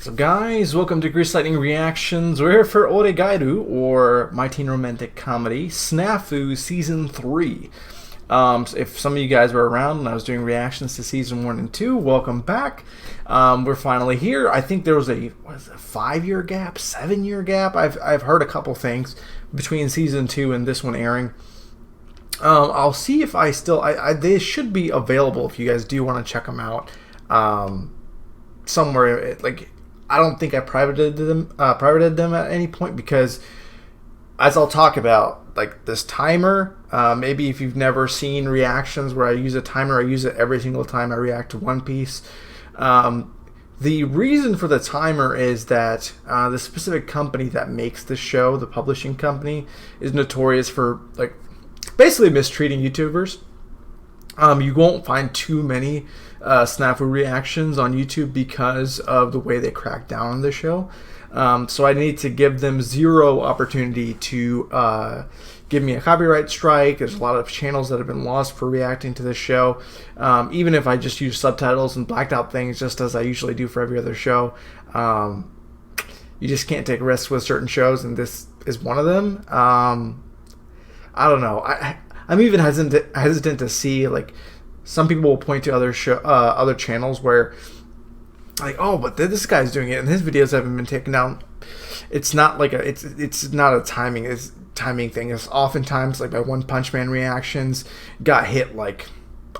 So guys, welcome to Grease Lightning Reactions. We're here for Oregairu, or My Teen Romantic Comedy, Snafu Season 3. So if some of you guys were around when I was doing reactions to Season 1 and 2, welcome back. We're finally here. I think there was a 5-year gap, 7-year gap? I've heard a couple things between Season 2 and this one airing. I'll see if I still... they should be available if you guys do want to check them out. Somewhere, like... I don't think I privated them at any point because, as I'll talk about, like this timer, maybe if you've never seen reactions where I use a timer, I use it every single time I react to One Piece. The reason for the timer is that the specific company that makes the show, the publishing company, is notorious for like basically mistreating YouTubers. You won't find too many Snafu reactions on YouTube because of the way they crack down on the show. So I need to give them zero opportunity to give me a copyright strike. There's a lot of channels that have been lost for reacting to this show. Even if I just use subtitles and blacked out things just as I usually do for every other show. You just can't take risks with certain shows, and this is one of them. I don't know. I'm even hesitant to see, like, some people will point to other channels where, like, oh, but this guy's doing it and his videos haven't been taken down. It's not like it's not a timing thing. It's oftentimes like my One Punch Man reactions got hit like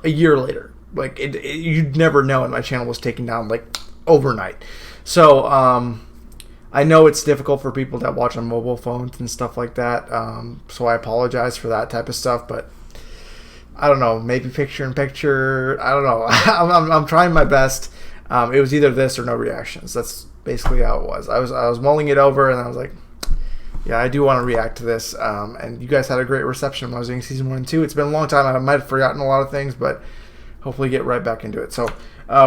a year later. Like you'd never know, and my channel was taken down like overnight. So I know it's difficult for people that watch on mobile phones and stuff like that, so I apologize for that type of stuff, but I don't know, maybe picture-in-picture, I don't know. I'm trying my best. It was either this or no reactions. That's basically how it was. I was mulling it over, and I was like, yeah, I do want to react to this, and you guys had a great reception when I was doing Season 1 and 2. It's been a long time. I might have forgotten a lot of things, but hopefully get right back into it. So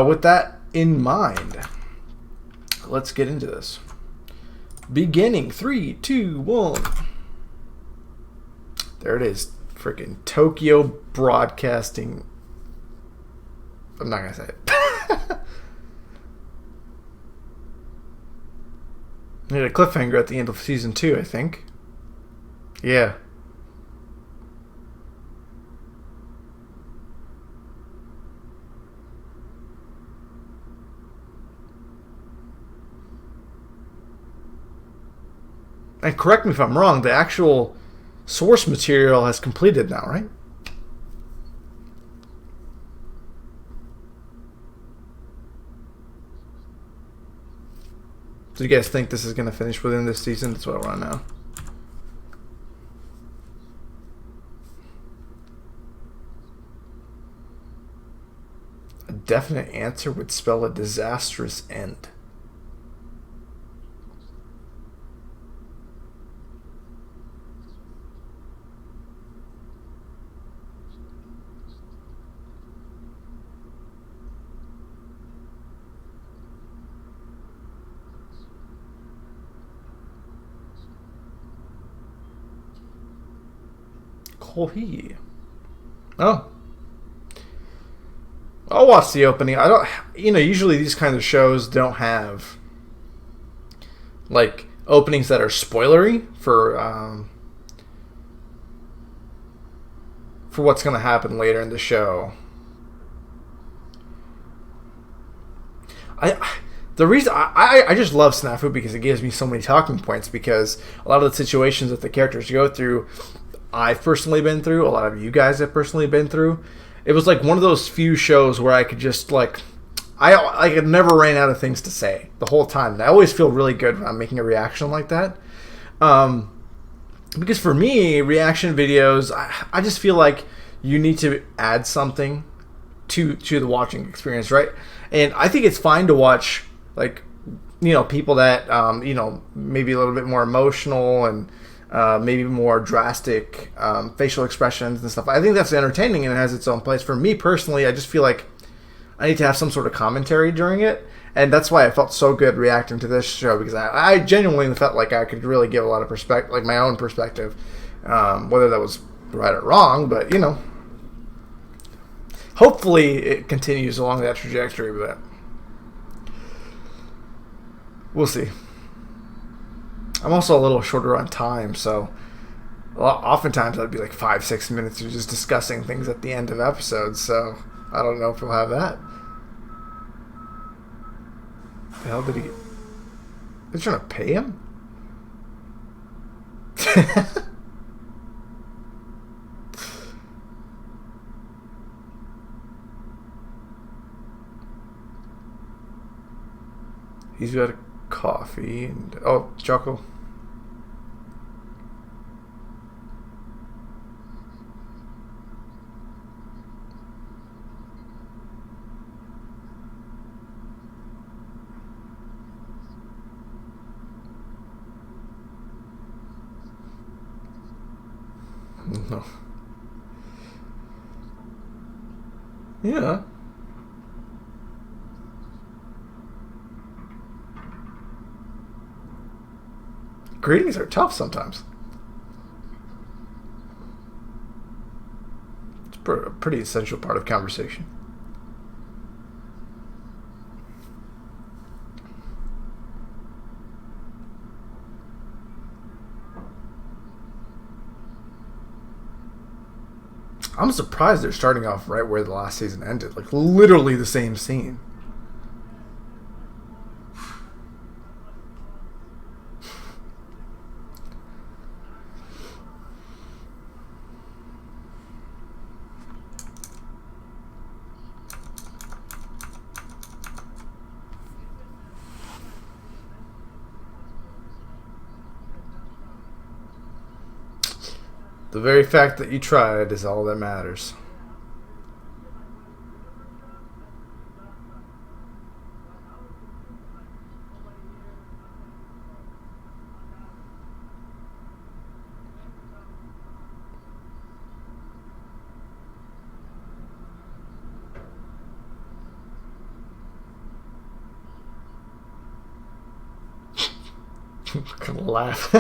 with that in mind, let's get into this. Beginning, 3, 2, 1. There it is. Freaking Tokyo Broadcasting. I'm not gonna say it. We had a cliffhanger at the end of Season 2, I think. Yeah. And correct me if I'm wrong, the actual source material has completed now, right? Do you guys think this is going to finish within this season? That's what I want to know. A definite answer would spell a disastrous end. Kohi. Oh. I'll watch the opening. I don't, usually these kinds of shows don't have like openings that are spoilery for what's going to happen later in the show. The reason I just love Snafu because it gives me so many talking points, because a lot of the situations that the characters go through, I've personally been through, a lot of you guys have personally been through. It was like one of those few shows where I could just like, I never ran out of things to say the whole time. And I always feel really good when I'm making a reaction like that. Because for me, reaction videos, I just feel like you need to add something to the watching experience, right? And I think it's fine to watch, like, people that, maybe a little bit more emotional and maybe more drastic facial expressions and stuff. I think that's entertaining and it has its own place. For me personally, I just feel like I need to have some sort of commentary during it, and that's why I felt so good reacting to this show, because I genuinely felt like I could really give a lot of perspective, like my own perspective, whether that was right or wrong, but hopefully it continues along that trajectory. But We'll see. I'm also a little shorter on time, so oftentimes I'd be like 5-6 minutes of just discussing things at the end of episodes. So I don't know if we'll have that. The hell did he get? They're trying to pay him? He's got a coffee and choco. No. Yeah. Greetings are tough sometimes. It's a pretty essential part of conversation. I'm surprised they're starting off right where the last season ended. Like, literally the same scene. The very fact that you tried is all that matters. I'm gonna laugh.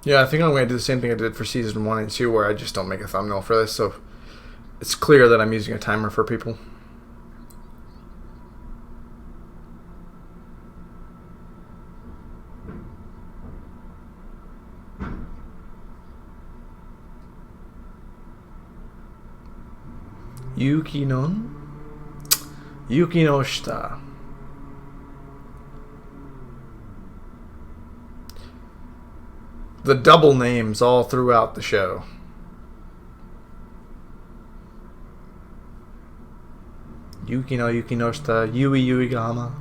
Yeah, I think I'm going to do the same thing I did for season 1 and 2, where I just don't make a thumbnail for this, so it's clear that I'm using a timer for people. Yuki no shita. The double names all throughout the show. Yuki no shita, Yui Gama.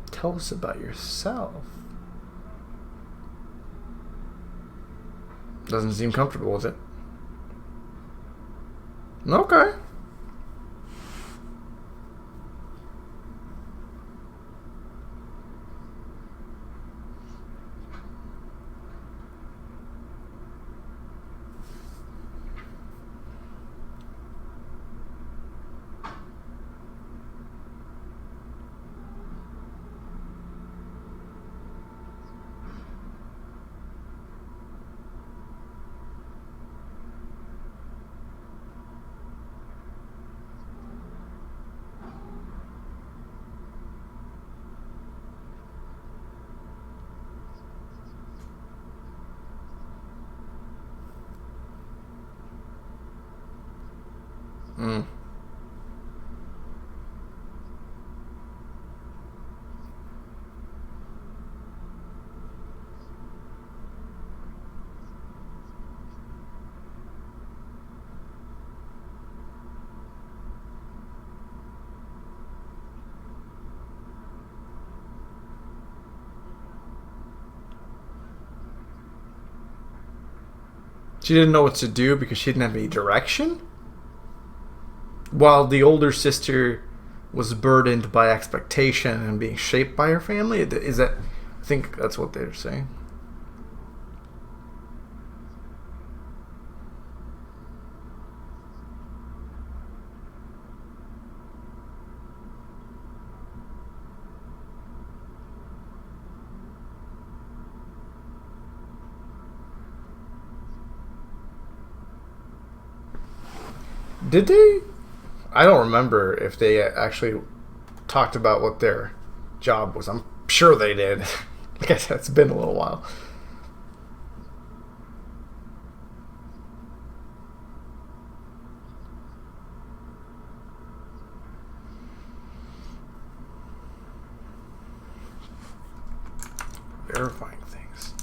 Tell us about yourself. Doesn't seem comfortable, is it? Okay. She didn't know what to do because she didn't have any direction? While the older sister was burdened by expectation and being shaped by her family? Is that... I think that's what they're saying. Did they? I don't remember if they actually talked about what their job was. I'm sure they did. Like I said, it's been a little while. Verifying things.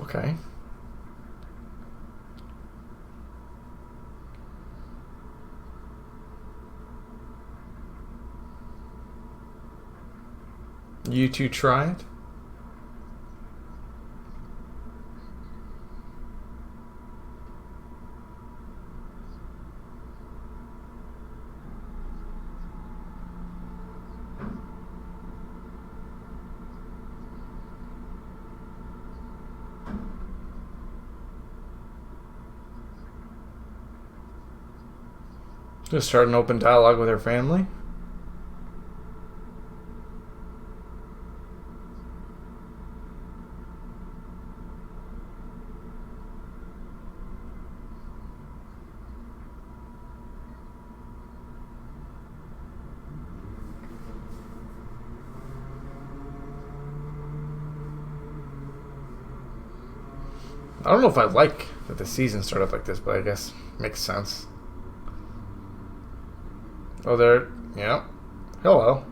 Okay. You two try it? Just start an open dialogue with her family? I don't know if I like that the season started like this, but I guess makes sense. Oh, there. Yeah. Hello.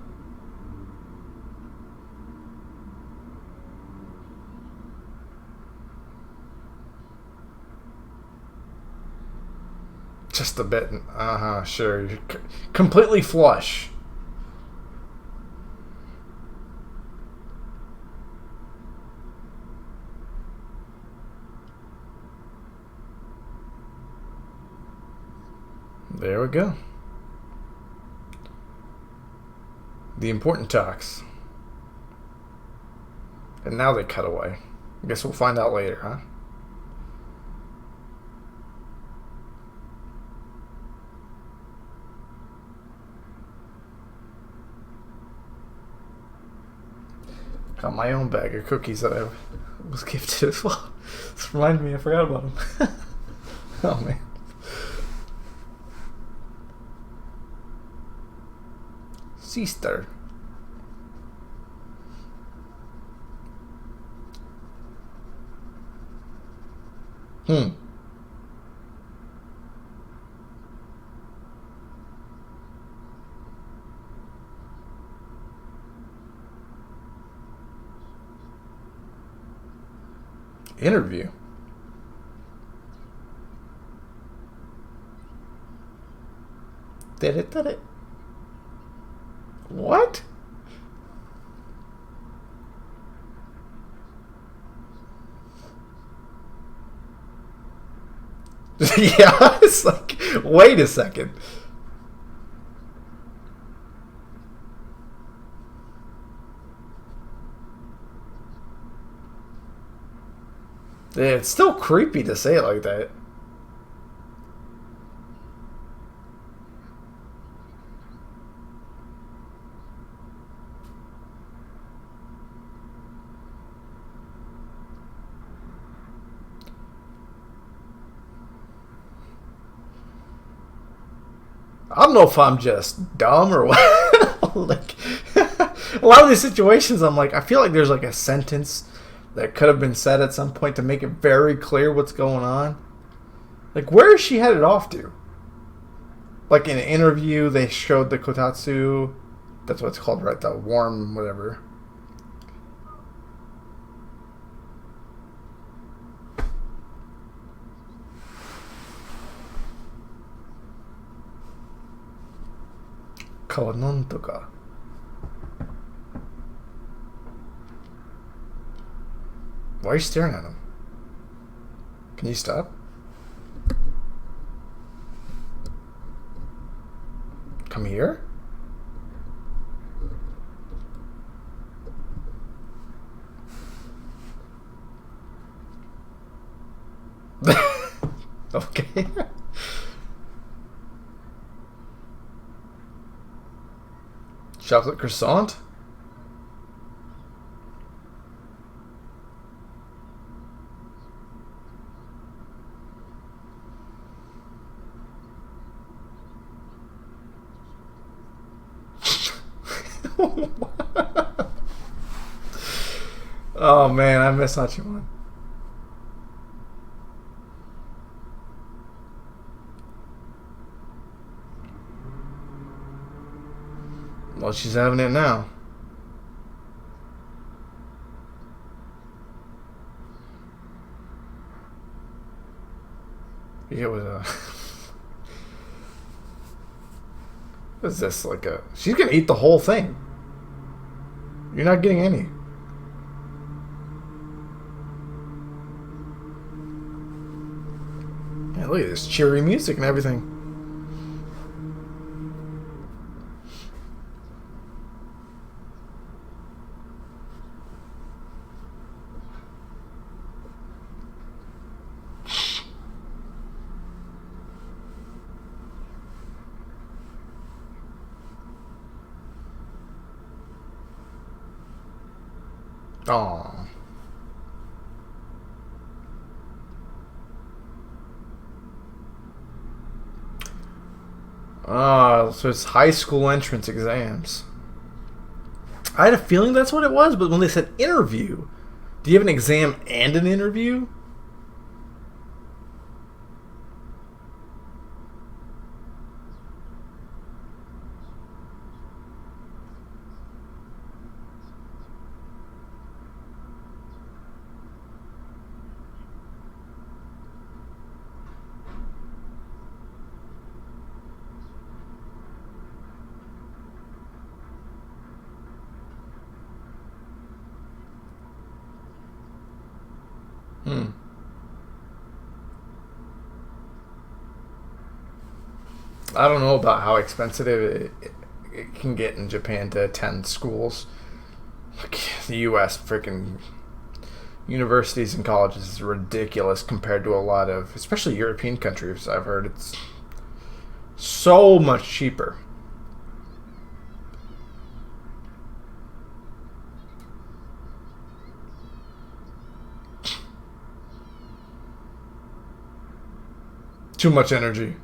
Just a bit. Sure. You're completely flush. There we go. The important talks. And now they cut away. I guess we'll find out later, huh? Got my own bag of cookies that I was gifted as well. This reminded me, I forgot about them. Oh, man. Sister. Interview. Did it? What? Yeah, it's like, wait a second. Yeah, it's still creepy to say it like that. I don't know if I'm just dumb or what. Like, a lot of these situations, I'm like, I feel like there's like a sentence that could have been said at some point to make it very clear what's going on. Like, where is she headed off to? Like, in an interview, they showed the kotatsu. That's what it's called, right? The warm whatever. Kawanon to ka. Why are you staring at him? Can you stop? Come here? Okay. Chocolate croissant? Oh man, I miss Hachiman. Well, she's having it now. It was a. What is this like a? She's gonna eat the whole thing. You're not getting any. Yeah, look at this cheery music and everything. Aww. So it's high school entrance exams. I had a feeling that's what it was, but when they said interview, do you have an exam and an interview? Hmm. I don't know about how expensive it can get in Japan to attend schools. Like, the U.S. freaking universities and colleges is ridiculous compared to a lot of, especially European countries. I've heard it's so much cheaper. Too much energy.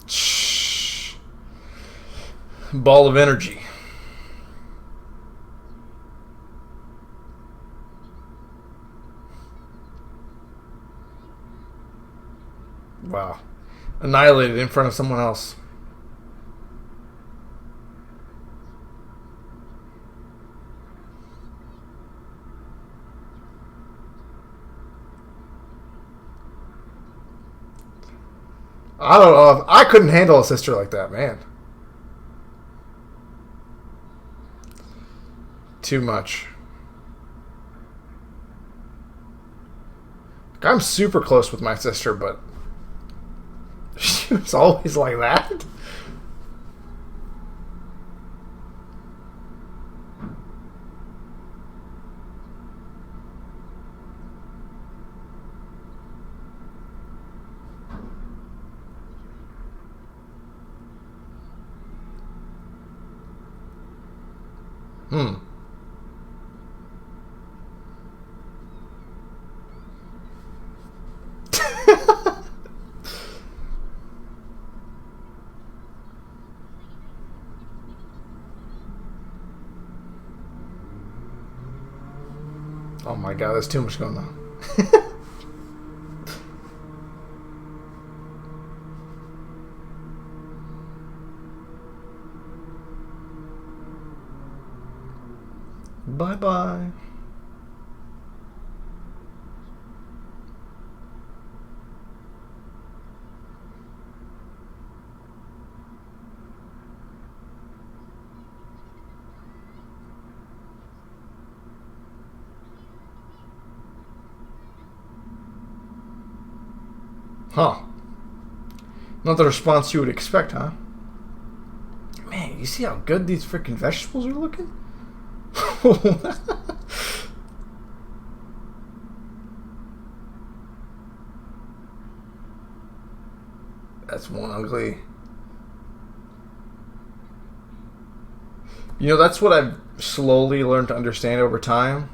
Shh. Ball of energy. Wow. Annihilated in front of someone else. I don't know. I couldn't handle a sister like that, man. Too much. I'm super close with my sister, but she was always like that. Hmm. Oh my god, there's too much going on. Bye bye. Huh. Not the response you would expect, huh? Man, you see how good these freaking vegetables are looking? That's one ugly. You know, that's what I've slowly learned to understand over time.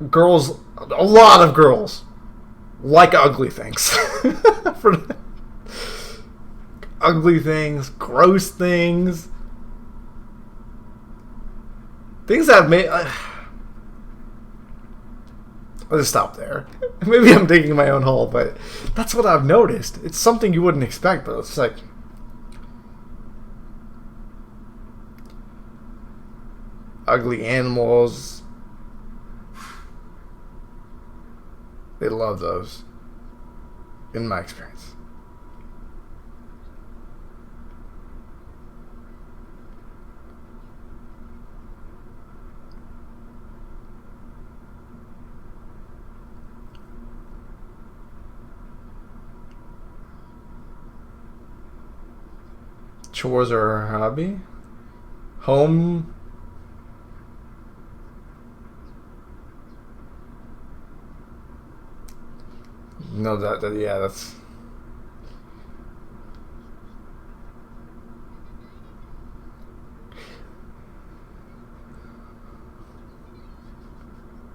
Girls, a lot of girls, like ugly things. For ugly things, gross things, things that have made. I'll just stop there. Maybe I'm digging my own hole, but that's what I've noticed. It's something you wouldn't expect, but it's like ugly animals. They love those, in my experience. Chores are a hobby. Home. No, yeah, that's.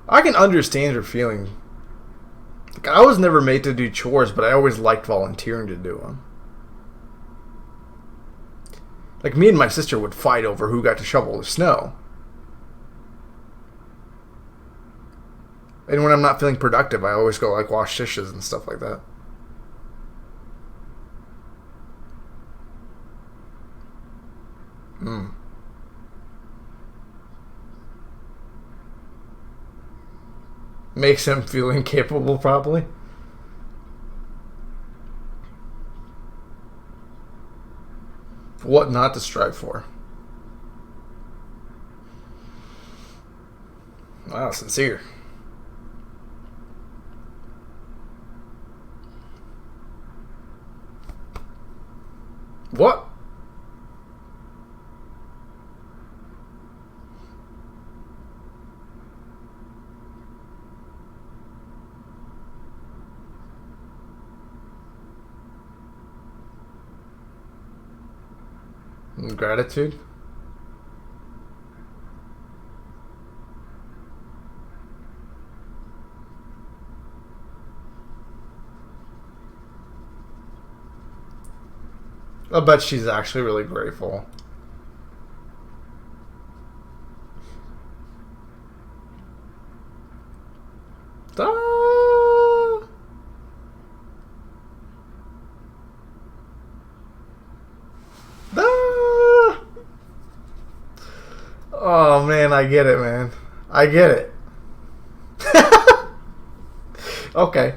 I can understand her feeling. Like, I was never made to do chores, but I always liked volunteering to do them. Like, me and my sister would fight over who got to shovel the snow. And when I'm not feeling productive, I always go, like, wash dishes and stuff like that. Hmm. Makes him feel incapable, probably. What not to strive for. Wow, sincere. What? Gratitude? I bet she's actually really grateful. Ah. Ah. Oh man, I get it, man. I get it. Okay.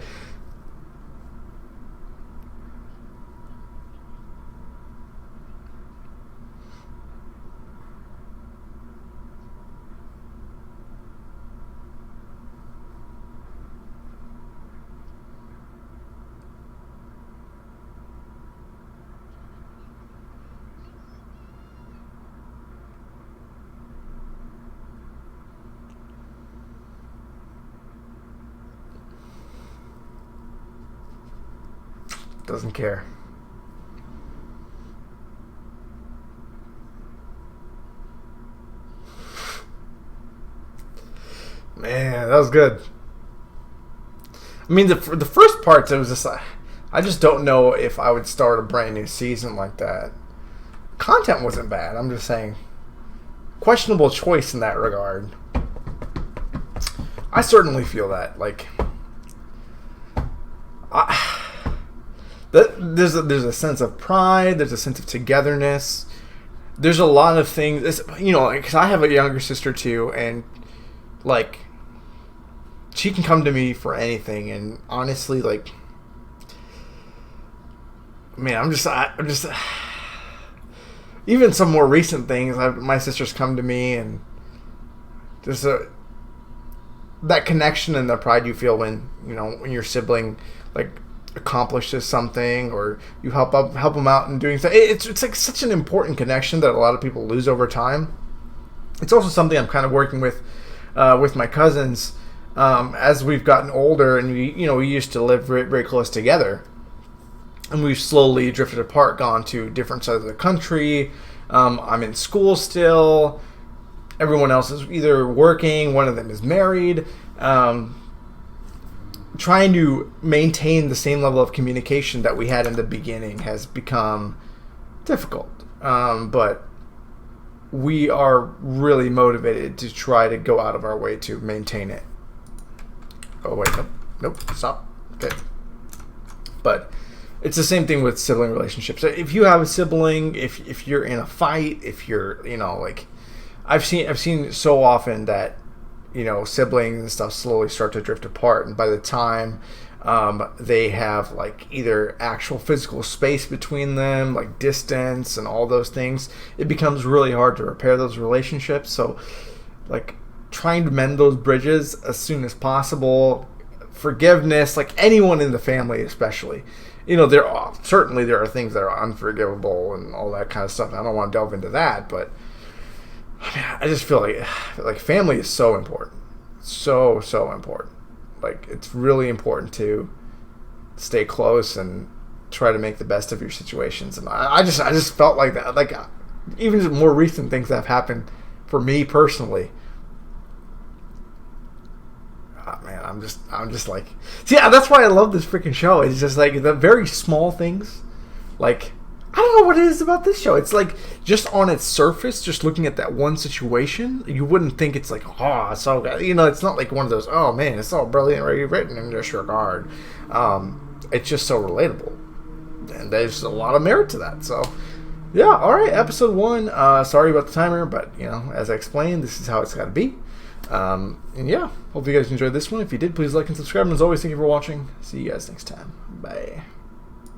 Doesn't care. Man, that was good. I mean, the first parts, it was just like, I just don't know if I would start a brand new season like that. Content wasn't bad. I'm just saying, questionable choice in that regard. I certainly feel that. Like, there's a sense of pride. There's a sense of togetherness. There's a lot of things. You know, because I have a younger sister too, and like, she can come to me for anything. And honestly, like, man, I'm just even some more recent things. My sister's come to me, and there's that connection and the pride you feel when when your sibling like accomplishes something, or you help them out in doing something. It's like such an important connection that a lot of people lose over time. It's also something I'm kind of working with my cousins as we've gotten older, and we used to live very, very close together, and we've slowly drifted apart, gone to different sides of the country. I'm in school still. Everyone else is either working. One of them is married. Trying to maintain the same level of communication that we had in the beginning has become difficult. But we are really motivated to try to go out of our way to maintain it. Oh, wait, nope, stop. Okay. But it's the same thing with sibling relationships. If you have a sibling, if you're in a fight, if you're, like, I've seen so often that, siblings and stuff slowly start to drift apart, and by the time they have like either actual physical space between them, like distance and all those things, it becomes really hard to repair those relationships. So like trying to mend those bridges as soon as possible, forgiveness, like anyone in the family especially. There are things that are unforgivable and all that kind of stuff. I don't want to delve into that, but I just feel like family is so important. So important. Like, it's really important to stay close and try to make the best of your situations. And I just felt like that. Like, even more recent things that have happened for me personally. Oh, man, I'm just like, see, that's why I love this freaking show. It's just like the very small things. Like, I don't know what it is about this show. It's like, just on its surface, just looking at that one situation, you wouldn't think it's like, oh, it's so good. It's not like one of those, oh man, it's so brilliantly written in this regard. It's just so relatable. And there's a lot of merit to that. So, yeah, alright, episode 1. Sorry about the timer, but, as I explained, this is how it's got to be. And yeah, hope you guys enjoyed this one. If you did, please like and subscribe. And as always, thank you for watching. See you guys next time. Bye.